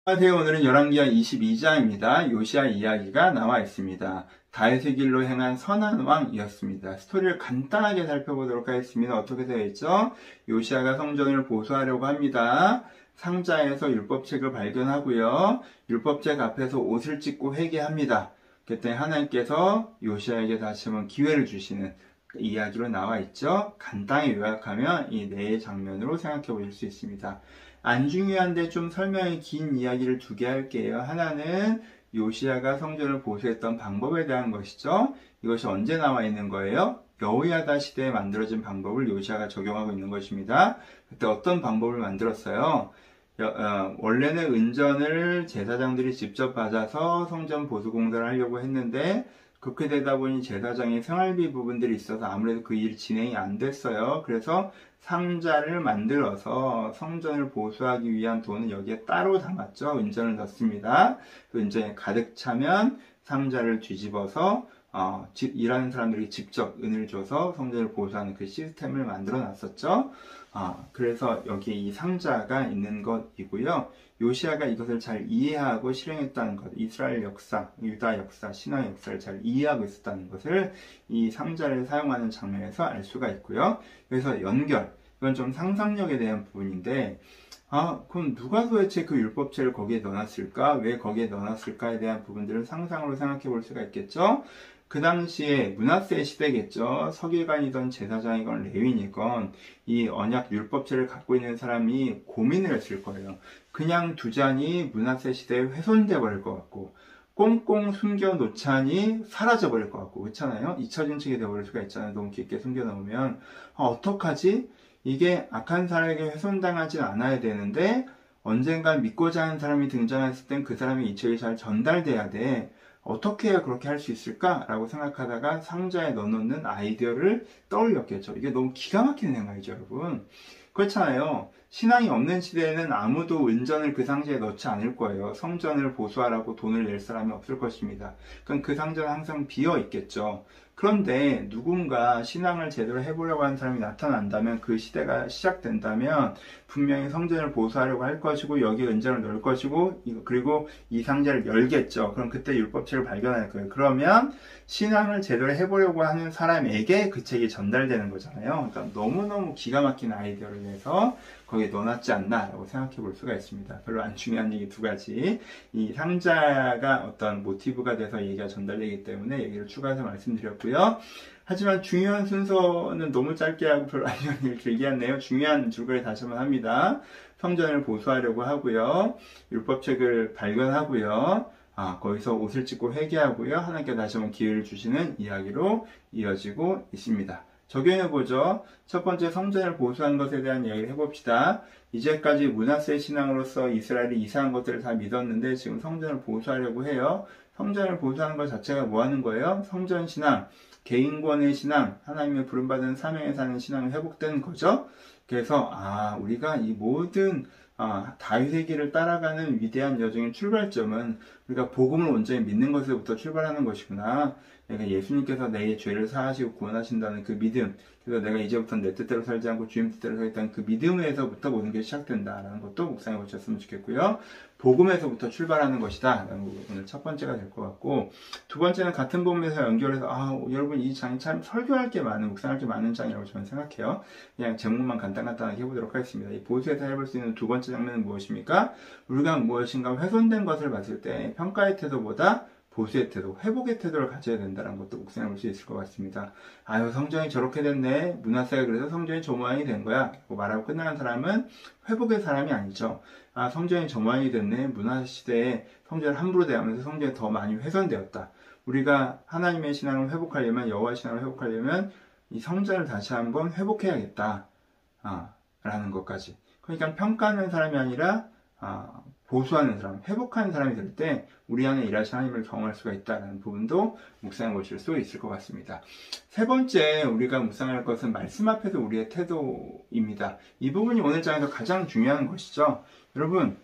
안녕하세요. 오늘은 열왕기하 22장입니다. 요시야 이야기가 나와 있습니다. 다윗의 길로 행한 선한 왕이었습니다. 스토리를 간단하게 살펴보도록 하겠습니다. 어떻게 되어 있죠? 요시야가 성전을 보수하려고 합니다. 상자에서 율법책을 발견하고요. 율법책 앞에서 옷을 찢고 회개합니다. 그때 하나님께서 요시야에게 다시 한번 기회를 주시는 이야기로 나와 있죠. 간단히 요약하면 이 네 장면으로 생각해 보실 수 있습니다. 안 중요한데 좀 설명이 긴 이야기를 두 개 할게요. 하나는 요시야가 성전을 보수했던 방법에 대한 것이죠. 이것이 언제 나와 있는 거예요? 여호야다 시대에 만들어진 방법을 요시야가 적용하고 있는 것입니다. 그때 어떤 방법을 만들었어요? 원래는 은전을 제사장들이 직접 받아서 성전 보수 공사를 하려고 했는데 그렇게 되다 보니 제사장의 생활비 부분들이 있어서 아무래도 그 일이 진행이 안 됐어요. 그래서 상자를 만들어서 성전을 보수하기 위한 돈은 여기에 따로 담았죠. 은전을 넣습니다. 그 은전에 가득 차면 상자를 뒤집어서 일하는 사람들이 직접 은을 줘서 성전을 보수하는 그 시스템을 만들어 놨었죠. 그래서 여기에 이 상자가 있는 것이고요. 요시야가 이것을 잘 이해하고 실행했다는 것, 이스라엘 역사, 유다 역사, 신화 역사를 잘 이해하고 있었다는 것을 이 상자를 사용하는 장면에서 알 수가 있고요. 그래서 연결, 이건 좀 상상력에 대한 부분인데, 그럼 누가 도대체 그 율법책을 거기에 넣어놨을까? 왜 거기에 넣어놨을까에 대한 부분들을 상상으로 생각해 볼 수가 있겠죠? 그 당시에 므낫세 시대겠죠. 서기관이던 제사장이건 레위인이건 이 언약 율법책을 갖고 있는 사람이 고민을 했을 거예요. 그냥 두자니 므낫세 시대에 훼손돼 버릴 것 같고 꽁꽁 숨겨 놓자니 사라져 버릴 것 같고 그렇잖아요. 잊혀진 척이 되어버릴 수가 있잖아요. 너무 깊게 숨겨 놓으면 어떡하지? 이게 악한 사람에게 훼손당하지 않아야 되는데 언젠가 믿고자 하는 사람이 등장했을 땐 그 사람의 이책이 잘 전달돼야 돼. 어떻게 해야 그렇게 할 수 있을까? 라고 생각하다가 상자에 넣어놓는 아이디어를 떠올렸겠죠. 이게 너무 기가 막히는 생각이죠, 여러분. 그렇잖아요. 신앙이 없는 시대에는 아무도 은전을 그 상자에 넣지 않을 거예요. 성전을 보수하라고 돈을 낼 사람이 없을 것입니다. 그럼 그 상자는 항상 비어 있겠죠. 그런데 누군가 신앙을 제대로 해보려고 하는 사람이 나타난다면 그 시대가 시작된다면 분명히 성전을 보수하려고 할 것이고 여기에 은전을 넣을 것이고 그리고 이 상자를 열겠죠. 그럼 그때 율법책을 발견할 거예요. 그러면 신앙을 제대로 해보려고 하는 사람에게 그 책이 전달되는 거잖아요. 그러니까 너무너무 기가 막힌 아이디어를 내서 거기에 넣어놨지 않나 라고 생각해 볼 수가 있습니다. 별로 안 중요한 얘기 두 가지. 이 상자가 어떤 모티브가 돼서 얘기가 전달되기 때문에 얘기를 추가해서 말씀드렸고요. 하지만 중요한 순서는 너무 짧게 하고 별로 안 중요한 얘기를 길게 했네요. 중요한 줄거리 다시 한번 합니다. 성전을 보수하려고 하고요. 율법책을 발견하고요. 거기서 옷을 찢고 회개하고요. 하나님께 다시 한번 기회를 주시는 이야기로 이어지고 있습니다. 적용해보죠. 첫 번째 성전을 보수한 것에 대한 이야기를 해봅시다. 이제까지 므낫세 신앙으로서 이스라엘이 이상한 것들을 다 믿었는데 지금 성전을 보수하려고 해요. 성전을 보수하는 것 자체가 뭐 하는 거예요? 성전 신앙, 개인권의 신앙, 하나님의 부름받은 사명에 사는 신앙이 회복된 거죠. 그래서 우리가 이 모든 다윗의 길을 따라가는 위대한 여정의 출발점은 우리가 복음을 온전히 믿는 것에서부터 출발하는 것이구나. 내가 예수님께서 내 죄를 사하시고 구원하신다는 그 믿음, 그래서 내가 이제부터 내 뜻대로 살지 않고 주님 뜻대로 살겠다는 그 믿음에서부터 모든 게 시작된다라는 것도 묵상해 보셨으면 좋겠고요. 복음에서부터 출발하는 것이다 라는 부분 오늘 첫 번째가 될 것 같고, 두 번째는 같은 부분에서 연결해서 여러분 이 장이 참 설교할 게 많은, 묵상할 게 많은 장이라고 저는 생각해요. 그냥 제목만 간단하게 해보도록 하겠습니다. 이 보수에서 해볼 수 있는 두 번째 장면은 무엇입니까? 우리가 무엇인가 훼손된 것을 봤을 때 평가의 태도보다 보수의 태도, 회복의 태도를 가져야 된다는 것도 묵상해 볼 수 있을 것 같습니다. 성전이 저렇게 됐네. 므낫세가 그래서 성전이 저 모양이 된 거야. 라고 말하고 끝나는 사람은 회복의 사람이 아니죠. 성전이 저 모양이 됐네. 므낫세 시대에 성전을 함부로 대하면서 성전이 더 많이 훼손되었다. 우리가 하나님의 신앙을 회복하려면, 여호와의 신앙을 회복하려면 이 성전을 다시 한번 회복해야겠다. 라는 것까지. 그러니까 평가하는 사람이 아니라 보수하는 사람, 회복하는 사람이 될 때 우리 안에 일하신 하나님을 경험할 수가 있다는 부분도 묵상해 보실 수 있을 것 같습니다. 세 번째 우리가 묵상할 것은 말씀 앞에서 우리의 태도입니다. 이 부분이 오늘 장에서 가장 중요한 것이죠. 여러분,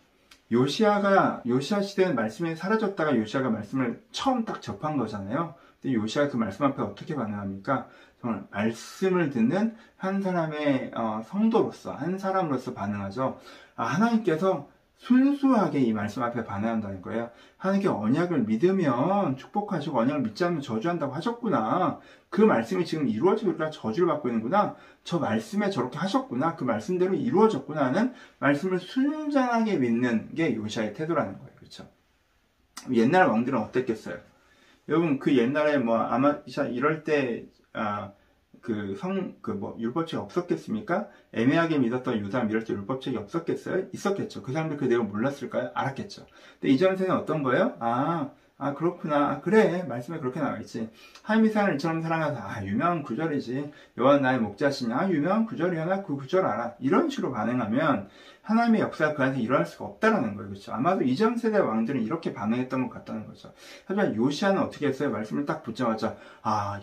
요시야 시대는 말씀이 사라졌다가 요시야가 말씀을 처음 딱 접한 거잖아요. 근데 요시야가 그 말씀 앞에 어떻게 반응합니까? 정말 말씀을 듣는 한 사람의 성도로서, 한 사람으로서 반응하죠. 하나님께서 순수하게 이 말씀 앞에 반응한다는 거예요. 하나님께 언약을 믿으면 축복하시고 언약을 믿지 않으면 저주한다고 하셨구나. 그 말씀이 지금 이루어지고 우리가 저주를 받고 있는구나. 저 말씀에 저렇게 하셨구나. 그 말씀대로 이루어졌구나 하는 말씀을 순전하게 믿는 게 요시아의 태도라는 거예요. 그렇죠? 옛날 왕들은 어땠겠어요? 여러분 그 옛날에 뭐 아마시아 이럴 때 율법책이 없었겠습니까? 애매하게 믿었던 유다 이럴 때 율법책이 없었겠어요? 있었겠죠. 그 사람들 그 내용을 몰랐을까요? 알았겠죠. 근데 이전 세는 어떤 거예요? 그렇구나. 그래. 말씀에 그렇게 나와있지. 하나님이 세상을 이처럼 사랑하사. 유명한 구절이지. 여호와 나의 목자시냐. 유명한 구절이야. 나 그 구절 알아. 이런 식으로 반응하면 하나님의 역사가 그 안에서 일어날 수가 없다라는 거예요. 그렇죠? 아마도 이전 세대 왕들은 이렇게 반응했던 것 같다는 거죠. 하지만 요시아는 어떻게 했어요? 말씀을 딱 붙자마자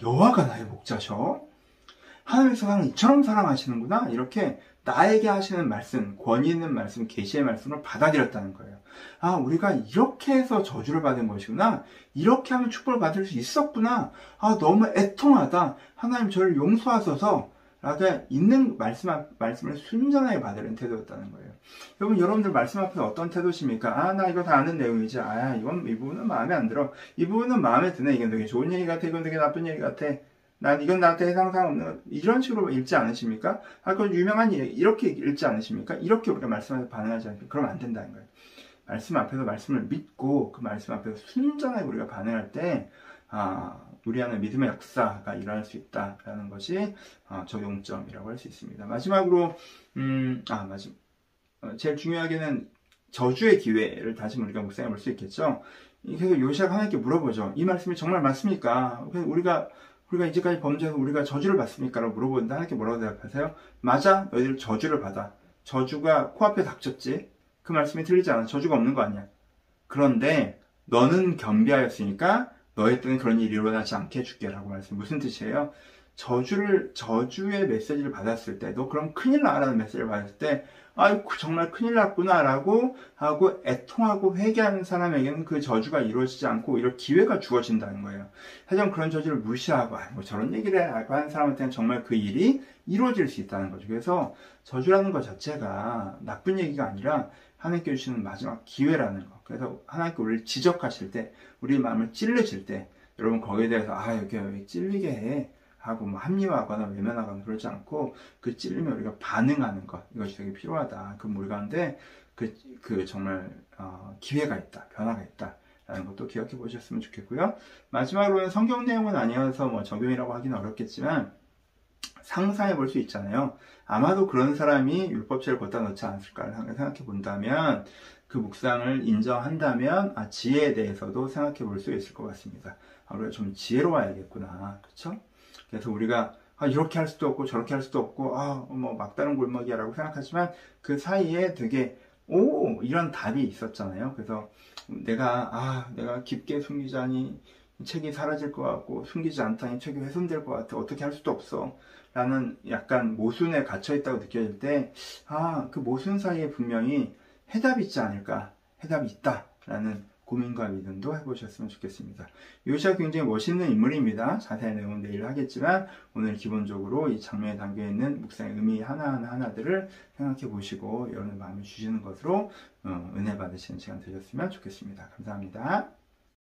여호와가 나의 목자셔. 하나님의 세상을 이처럼 사랑하시는구나. 이렇게 나에게 하시는 말씀, 권위 있는 말씀, 계시의 말씀을 받아들였다는 거예요. 우리가 이렇게 해서 저주를 받은 것이구나. 이렇게 하면 축복을 받을 수 있었구나. 너무 애통하다. 하나님 저를 용서하소서. 라고 있는 말씀을 순전하게 받으려는 태도였다는 거예요. 여러분들 말씀 앞에 어떤 태도십니까? 나 이거 다 아는 내용이지. 이 부분은 마음에 안 들어. 이 부분은 마음에 드네. 이건 되게 좋은 얘기 같아. 이건 되게 나쁜 얘기 같아. 이건 나한테 해당 사항 없는, 이런 식으로 읽지 않으십니까? 그건 유명한 얘기, 이렇게 읽지 않으십니까? 이렇게 우리가 말씀에 반응하지 않으면, 그러면 안 된다는 거예요. 말씀 앞에서 말씀을 믿고, 그 말씀 앞에서 순전하게 우리가 반응할 때, 우리 안에 믿음의 역사가 일어날 수 있다라는 것이, 적용점이라고 할 수 있습니다. 마지막으로, 제일 중요하게는 저주의 기회를 다시 우리가 묵상해 볼 수 있겠죠? 그래서 요시아가 하나님께 물어보죠. 이 말씀이 정말 맞습니까? 우리가 이제까지 범죄해서 우리가 저주를 받습니까? 라고 물어보는데 하나님께 뭐라고 대답하세요? 맞아, 너희들 저주를 받아. 저주가 코앞에 닥쳤지. 그 말씀이 틀리지 않아. 저주가 없는 거 아니야. 그런데 너는 겸비하였으니까 너희 때는 그런 일이 일어나지 않게 해줄게 라고 말씀. 무슨 뜻이에요? 저주의 메시지를 받았을 때, 너 그럼 큰일 나라는 메시지를 받았을 때, 정말 큰일 났구나 라고 하고 애통하고 회개하는 사람에게는 그 저주가 이루어지지 않고 이런 기회가 주어진다는 거예요. 하지만 그런 저주를 무시하고 뭐 저런 얘기를 하고 하는 사람한테는 정말 그 일이 이루어질 수 있다는 거죠. 그래서 저주라는 것 자체가 나쁜 얘기가 아니라 하나님께 주시는 마지막 기회라는 거. 그래서 하나님께 우리를 지적하실 때, 우리 마음을 찔르실 때, 여러분 거기에 대해서 여기 왜 찔리게 해? 하고 합리화하거나 외면하거나 그러지 않고 그 찔림에 우리가 반응하는 것, 이것이 되게 필요하다. 그럼 우리 가운데 정말 기회가 있다, 변화가 있다라는 것도 기억해 보셨으면 좋겠고요. 마지막으로는 성경 내용은 아니어서 적용이라고 하기는 어렵겠지만 상상해 볼 수 있잖아요. 아마도 그런 사람이 율법책을 갖다 놓지 않았을까 생각해 본다면, 그 묵상을 인정한다면 지혜에 대해서도 생각해 볼 수 있을 것 같습니다. 우리가 좀 지혜로워야겠구나. 그렇죠? 그래서 우리가 이렇게 할 수도 없고 저렇게 할 수도 없고 막다른 골목이야 라고 생각하지만 그 사이에 되게 이런 답이 있었잖아요. 그래서 내가 깊게 숨기자니 책이 사라질 것 같고 숨기지 않다니 책이 훼손될 것 같아. 어떻게 할 수도 없어 라는 약간 모순에 갇혀 있다고 느껴질 때 그 모순 사이에 분명히 해답이 있지 않을까, 해답이 있다 라는 고민과 믿음도 해보셨으면 좋겠습니다. 요시아 굉장히 멋있는 인물입니다. 자세한 내용은 내일 하겠지만 오늘 기본적으로 이 장면에 담겨있는 묵상의 의미 하나들을 생각해 보시고 여러분의 마음을 주시는 것으로 은혜 받으시는 시간 되셨으면 좋겠습니다. 감사합니다.